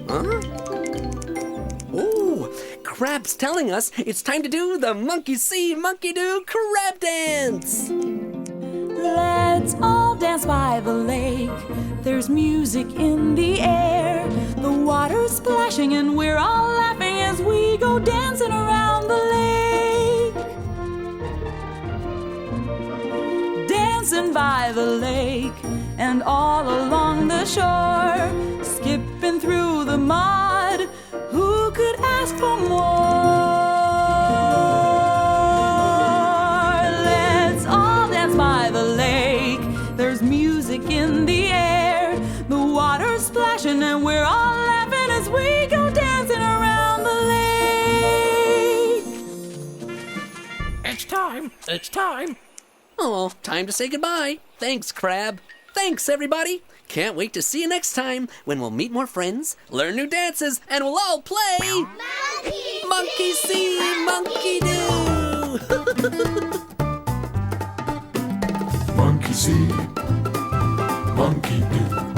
Huh? Ooh, Crab's telling us it's time to do the monkey see, monkey do crab dance. Let's all dance by the lake. There's music in the air. The water's splashing and we're all laughing as we go dancing around the lake. Dancing by the lake and all along the shore, skipping through the mud. Who could ask for more? Let's all dance by the lake. There's music in the air. The water's splashing and we're all laughing as we go dancing around the lake. It's time. It's time. Oh, time to say goodbye. Thanks, Crab. Thanks, everybody. Can't wait to see you next time when we'll meet more friends, learn new dances, and we'll all play Monkey See, Monkey Do. Monkey see, monkey do.